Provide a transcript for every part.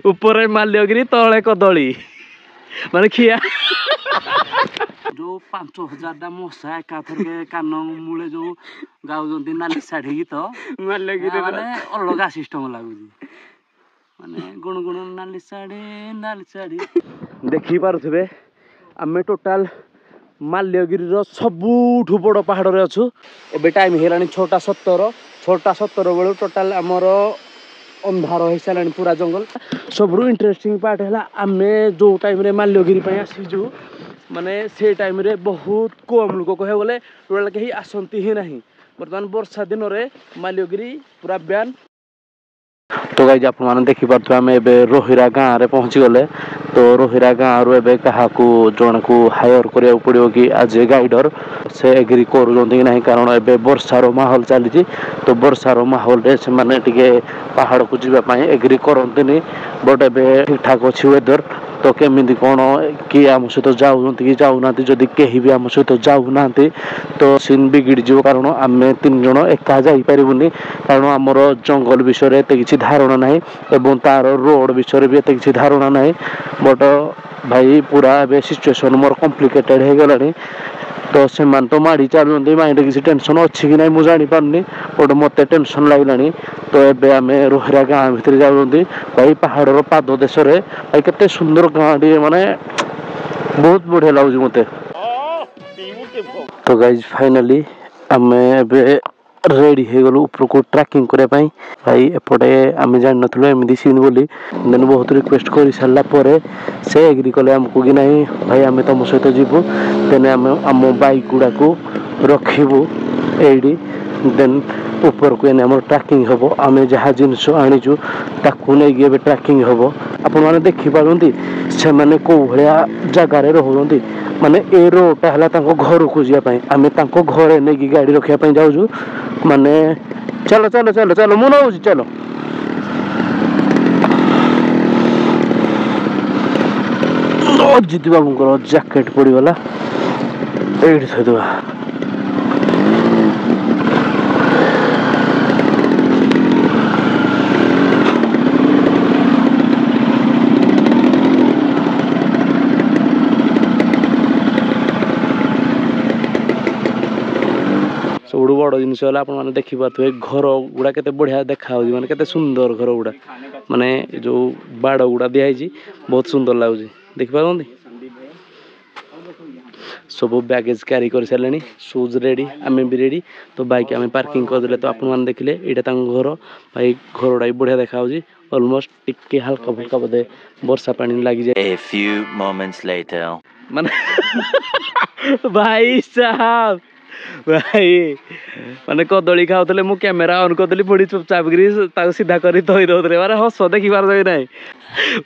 ऊपर माल्यगिरी तले कदली माने खिया जो 5000 मशा एकाथरके कान मूले जो गाउजंती नाली साड़ी गीत माल्यगिरी माने अलग सिस्टम लागुजी माने गुणगुण नाली साड़ी देखि पारुथबे आमे टोटल माल्यगिरी सबुठु बड़ पहाड़ रे अछु एबे टाइम हेलानी 6:17 बेलू टोटल आमर अंधार हो सारानी पूरा जंगल सबुठु इंटरेस्टिंग पार्ट है आमे जो टाइम रे माल्यगिरी पे आसीजु माने से टाइम रे बहुत कम लोक कहे बोले टोटल कहीं आसंती ही नहीं बर्तमान वर्षा दिन रे माल्यगिरी पूरा बैन। तो गाइज आप देखी पार्थे आम ए रोहिरा गाँव में पहुँची गले तो रोहिरा गाँव रू ए क्या जन को हायर करा पड़ो कि आज ए गाइडर से एग्री करूँ ना कारण ए वर्षार माहौल चली तो वर्षार माहौल से मैंने पहाड़ को जीवाई एग्री करते बट ए ठीक ठाक अच्छी वेदर तो केमी कौन किए आम सहित जाऊँ कि जाऊना जदि कहीं भी आम सहित जाऊना तो सीन बिगिड़ जीव कारण आम 3 जन एका जापरूनी कारण आमर जंगल विषय एत किसी धारणा ना एवं तार रोड विषय भी एत किसी धारणा ना बट भाई पूरा ए सिचुएसन मोर कॉम्प्लिकेटेड हो गलानी तो से तो माड़ी चलुँच माइंड किसी टेंशन अच्छी कि ना मुझे जापारे बट मत टेंशन लगलानी तो ये आम रोहिरा गाँव भितर जाऊँगी भाई पहाड़ पाद देश भाई के सुंदर गाँ टे माने बहुत बढ़िया लगुच मत तो गाइज फाइनाली आम रेडी हो गलु ऊपर को ट्रैकिंग करने भाई एपटे आम जान नु एमती सीन बोली देन बहुत रिक्वेस्ट कर सारापर से एग्री कले आमको कि नहीं भाई आम तुम सहित जीवु देन आम आम बाइक गुड़ा को रखू ये देन ऊपर को आम ट्रैकिंग हम आम जहाँ जिनस आनीचु ताकू नहीं ट्रैकिंग हम आपण मैंने देखिपारती से मैंने कौ भाया जगार रोचे माने ए रोडटा है घर को जावाई आम घरे नहीं गाड़ी रखापी जाऊँ माने चलो चलो चलो चलो मुझे नौ चलो अजित बाबू जैकेट पड़गला ये थोड़ा सब बड़ जिनस आपने देखिपे घर गुड़ा के बढ़िया देखा माने केते सुंदर घर गुड़ा माने जो बाड़ गुड़ा दिखाई बहुत सुंदर लगुच देखिपार सब बैगेज कैरी कर सारे शूज रेडी आम भी रेडी तो बाइक आम पार्किंग करदे तो आपने देखिले यहाँ घर भाई घर गुड़ा भी बढ़िया देखा ऑलमोस्ट टिके हल्का फुल्का बोधे वर्षा पानी लगी जाए माने भाई साहब भाई माने कदली खाऊले मु कैमेरा ऑन करदेली पुणी चुपचाप कर सीधा कर धोई दौरे मारे हस देखी पार ना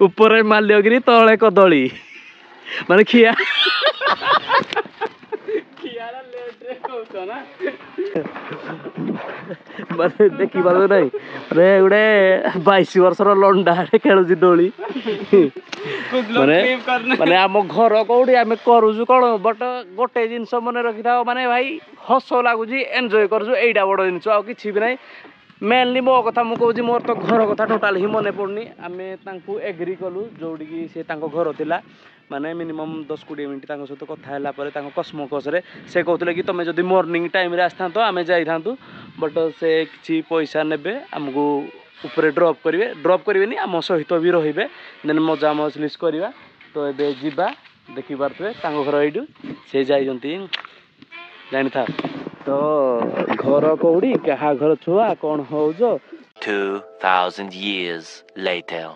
ऊपर माल्यगिरी तले कदली माने खिया माने देखी पार ना अरे गोटे 22 वर्षर लंडा खेलुची दोली माने माने आम घर कौटी आम करूँ कौन बट गोटे जिनस मन रखी था माने भाई हस लगुच एंजॉय करूँ एटा बड़ जिन आ कि भी ना मेनली मो कथा मुझे मोर तो घर कथा टोटाल ही मन पड़नी आम एग्री कलु जोड़ी से घर थिला माने मिनिमम 10-20 मिनट सहित कथा कस्मोकस से कहते कि तुम जब मॉर्निंग टाइम आसता तो आम जा बट से किसी पैसा ने आमको ऊपर ड्रॉप करेंगे आम सहित भी रे देन मजा मजलिस करवा तो ये जीवा देखी पारे घर यू से जाती जानी था तो घर कौड़ी क्या घर छुआ कौन हो 2000 years later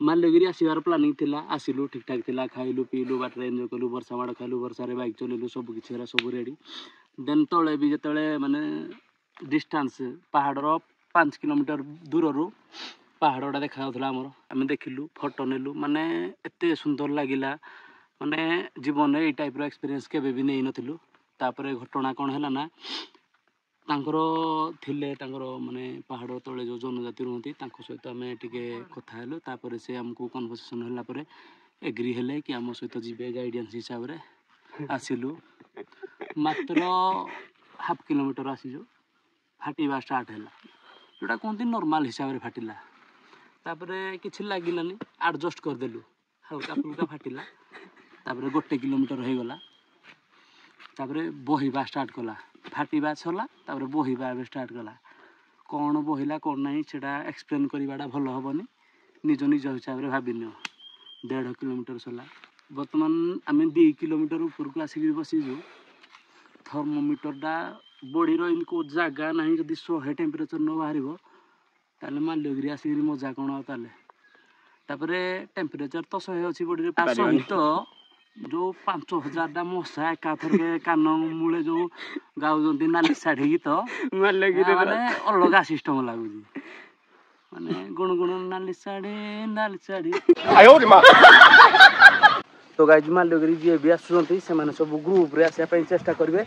माल्यगिरी आसबार प्लानिंग थिला आसिलु ठीक ठाक थिला खाइलु पीलु बाटर एंजॉय कलु वर्षा माड़ खाइलु वर्षा रे बाइक चलेलु सब किसी सब रेडी देन तले भी जिते माने डिस्टेंस पहाड़र 5 किलोमीटर दूर रू पहाड़ा देखा आमर आम देखिलु फोटो नेलु माने एते सुंदर लगिला माने जीवन ये टाइप रो एक्सपीरियंस केबे भी नहीं नथिलु तापरे घटना कौन है ना तांकर थिले माने पहाड़ तले जो जनजाति रुहती सहित आम टिके कथा हेलु तापर से आमको कन्वर्सेशन होला परे एग्री हेले कि आम सहित जीवे गाइडेंस हिसाब रे आसिलु मात्र 1/2 किलोमीटर आसीजु फाटिबा स्टार्ट हैला जोटा कहते नॉर्मल हिसाब रे फाटिला तापरे किछि लागिलानी एडजस्ट कर देलु हल्का फुल्का फाटिला तापरे 1 किलोमीटर हो गला तापरे बहिबा स्टार्ट कला फाटिबा छला तापरे बहिबा स्टार्ट कला कौन बहिला कौन नहीं सेटा एक्सप्लेन करवाटा भल हेनी निज निज हिसाब से भाविन 1.5 किलोमीटर सरला बर्तमान आम 2 किलोमीटर ऊपर को आसिक बसीजु थर्मोमीटरटा बॉडी रो जगह ना जदि 100 टेम्परेचर न बाहर ताले माल्यगिरी आसिक मजा कौन ताले टेम्परेचर तो 100 अच्छी बॉडी सहित जो 5000 मशा एकाथर के कान मूले जो गाँव नाली शाढ़ी गीत माने अलग सिस्टम लगुच माने गुण गुण नाली शाढ़ी तो गाइज माल्यगिरी जी भी आसुँच से सब ग्रुप रे आसा चेष्टा करेंगे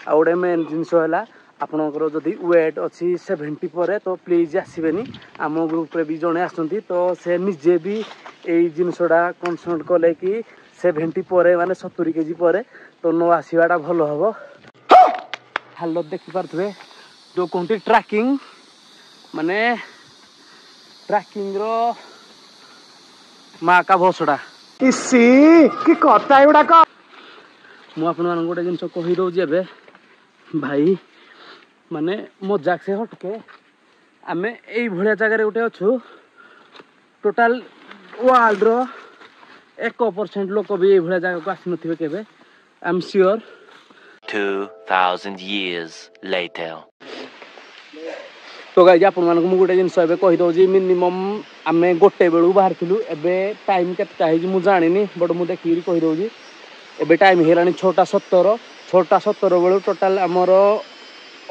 आ गोटे मेन जिनस है आपणकर जदि वेट अच्छी 70 पर तो प्लीज आसबेनि आम ग्रुप रे भी जड़े आसती तो से निजे भी यही जिनसटा कनसल्ट कले कि 70 पर माने 70 केजी पर तो न आसवाटा भल हम हालत देखिपे जो कहते ट्रैकिंग माने ट्रैकिंग रो माँ का भसड़ा इसी की कथा एगुड़ाक मु आपण मान गोटे जिनस कही दौची ए भाई माने मजाक से हटके आमे यही भाया जगार गोटे अच्छु टोटाल वर्ल्ड रो 1% लोक भी ये भाया जगह को आसी नथिबे केबे I am sure 2000 years later तो गाइज आपण मानक मु गोटे जिनस ए कही दौची मिनिमम आमे गोटे बेलू बाहर थिलु एबे टाइम केतना हे मु जानिनी बट मु देखि कही दौची एबे टाइम हेलानी 6:17 बेलू टोटाल आमर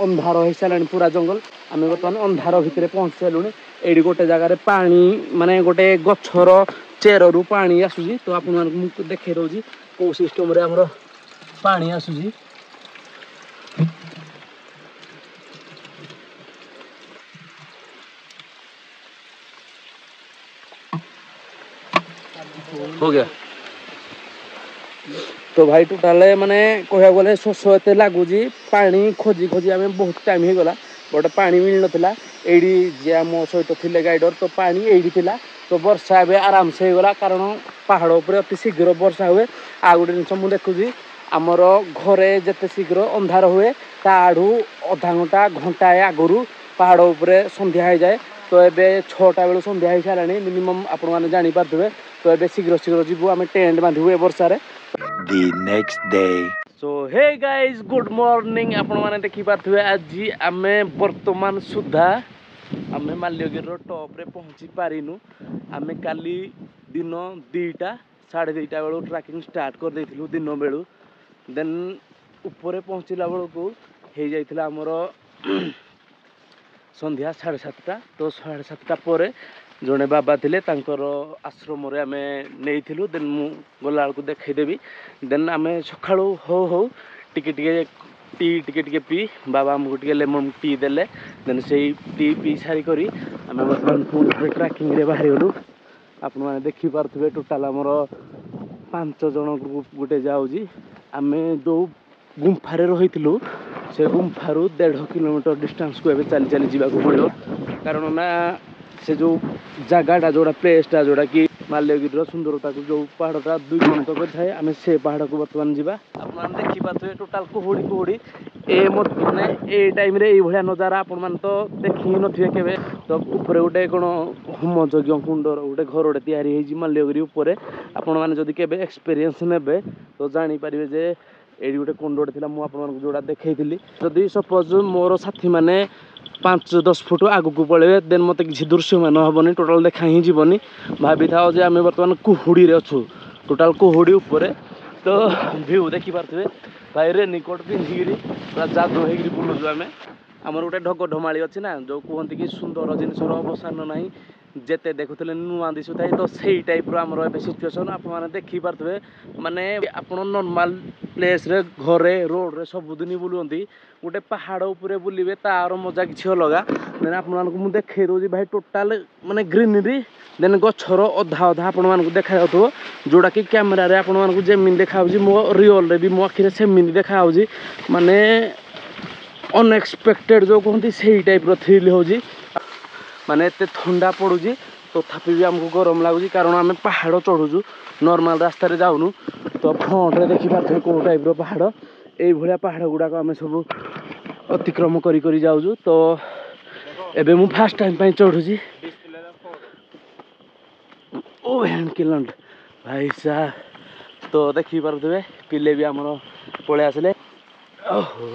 अंधार हो सारे पूरा जंगल आम बर्तमान अंधार भितर पहुँच सारूँ ये गोटे जगार पानी माने गोटे गछर चेरु पानी आसूसी तो आप देखे दूसरी कौ सिस्टम आमर पानी आसूसी हो गया तो भाई टोटाल माने कह गले शोष एत लगुच पानी खोजी खोजी आम बहुत टाइम हो गला बट पानी मिल नाला ये जे मो सहित थे गाइडर तो पानी यही थिला तो वर्षा ए आराम से होगला कारण पहाड़ उपर अति शीघ्र वर्षा हुए आ गोटे जिन मुझे देखुची आमर घरे जिते शीघ्र अंधार हुए ताड़ू अधा घंटा घंटाए आगु पहाड़ उपर संध्या हो जाए तो ये 6टा बेलू संध्या हो सारा मिनिमम आपण मैंने जापारे तो ये शीघ्र शीघ्र जीवु आम टेंट बांधु ए वर्षार the next day so hey guys good morning आपण मैंने देखी पारे आज आम वर्तमान सुधा आम माल्यगिरी टॉप रे पहुँची पारिनु आम काली दिन 2टा 2:30 बेलू ट्रैकिंग स्टार्ट कर देथिलु दिन बेलू देन ऊपर पहुँचला बेलू हो जाइथिला हमर संध्या 7:30 तो 7:30 पर जड़े बाबा थे आश्रम आम नहीं देन मु गला को देखईदेवी देन आम सका हो टिके टिके पी बाबा आमको टे लेमन टी देले देन से टी पी सारी करी आम बर्तमान पुणी ट्रैकिंग रे बाहरी गलु आपण मैंने देखिपे टोटाल आमर 5 जन ग्रुप गोटे जाऊँगी आम जो गुंफारे रही से गुंफारू 1.5 किलोमीटर डिस्टेंस को एवं चली चली जावाक पड़ो कारण ना से जो जगहटा जोड़ा प्लेसटा जोड़ा कि माल्यगिरी सुंदरता को जो पहाड़टा 2 किलोमीटर पर थाए आम से पहाड़ को बर्तमान जावा आप देखिपे टोटाल कुहुड़ी कुहुड़ी ए माने ए टाइम रे ये नजारा आपण मान तो देखी ही नथिबे केबे तो ऊपर गोटे कौन होम यज्ञ कुंडर गोटे घरटे तैयारी होइछि माल्यगिरी ऊपर आपण माने जदि केबे एक्सपीरियंस नेबे तो जानि परिबे जे एडी गोटे कुंडटे थिला मु आपण मानक जोड़ा देखैथिली जदि सपोज मोर साथी माने 5-10 फुट आगू पड़े देन मत किसी दृश्यमान हेनी टोटाल देखा ही जीवनी भावी था जे आम बर्तमान कुहुड़ी रे अच्छु टोटाल कुहुड़ी ऊपर तो भ्यू देखिपे भाई रेनिकोट पिंधिकी पूरा जादू होगी बुलुचु आम आमर गोटे ढग ढमाड़ी अच्छी ना जो कहते कि सुंदर जिनसर अवसान ना जेते देखुले नुआ दिशु थाए तो सही टाइप आमर ए सिचुएसन आपने देखिपे माने आप नॉर्मल प्लेस रे घरे रोड रे सबुदिन बुलुंती गोटे पहाड़ उपरे बुलिबे तार मजा किसी अलग देन आपको देखे दूसरी भाई टोटाल माने ग्रीनरी देन गछर अधा अधा आपण देखा जाउथो जोड़ा कि कैमेरा रे आपण जमीन देखा मो रियल रे भी मो आखिरे सेमिन देखा माने अनएक्सपेक्टेड जो कहते से टाइप थ्रिल होजी माने एते ठंडा पड़ुजी तथापि भी आमको गरम लगुच कारण आम पहाड़ चढ़ुचु नॉर्मल रास्ता जाऊनु तो फ्रंट देखिपे कौ टाइप पहाड़ ये पहाड़ गुड़ाक आम सब अतिक्रम करी जाऊँ तो एबे मु फास्ट टाइम चढ़ुची ओ हैंड किलंड भाई साहब तो देखी पारे पिले भी आमर पलि आसले ओहो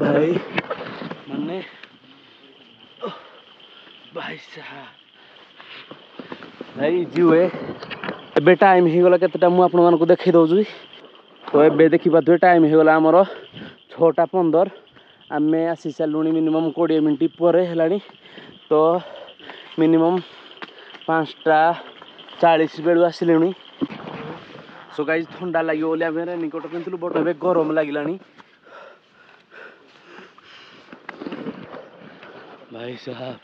भाई माने भाई साहब भाई इजी हुए एबे टाइम हो गला केतेटा मु आपन मानको देखै दउछु तो एबे देखि पारे टाइम हो गला आमर 6:15 आमे आसी सालुनी मिनिमम 20 मिनिट पर हेलानी तो मिनिमम 5:40 बेलू आसिलुनी सो गाइस ठंडा लगे बोली आम रेनिकोट पिंधु बट ए गरम लगे भाई साहब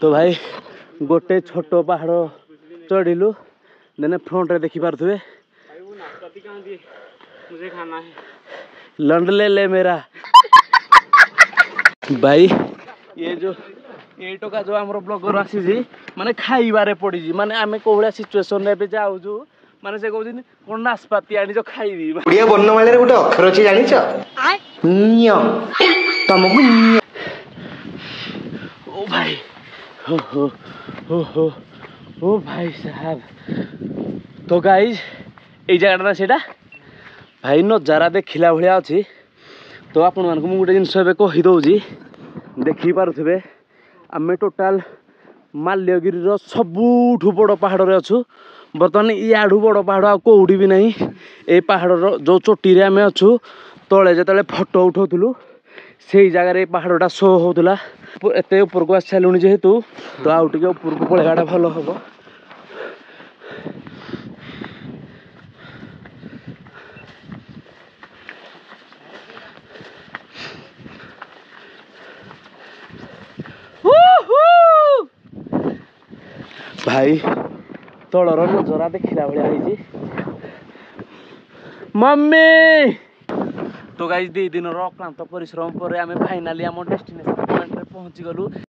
तो भाई गोटे छोट पहाड़ चढ़िलु देने फ्रंट रे देखि पारे लंड ले मेरा भाई ये जो ये टका जो आम ब्लगर आसी माने खाइबारे पड़ी माने आम कौड़ा सिचुएसन रे जाऊँ माने से कहउछिन कोन नाशपाती आनी जो खाइबी ओडिया वर्णमाला रे गोटे अक्षर अछि जानिछ न्य तमको न्य ओ भाई हो ओ भाई साहब तो गाइज ये जगह ना सेटा भाई नजारा देखिला भलिया अछि तो आपण मानक मु गोटे जिनस एबे कहि दउजी देखि पारुथिबे आमे टोटाल माल्यगिरी रो सबुठु बड़ पहाड़ रे अछु बर्तमान याडू बड़ पहाड़ आ कोउडी भी नहीं ए पहाड़ रो जो चोटी रे आमे अछु तळे जतले फोटो उठाउथुलु सेही जगह रे पहाड़टा शो होतला एते ऊपर को आसलुनी जेहेतु तो आउ टिके ऊपर को पळेगाटा भलो हबो भाई तलर नजरा देखिला भलिया होइछि मम्मी तो गाइस 2 दिन अक्लांत परिश्रम पर आम फाइनाली आम डेस्टिनेशन पॉइंट रे पहुंची गलु।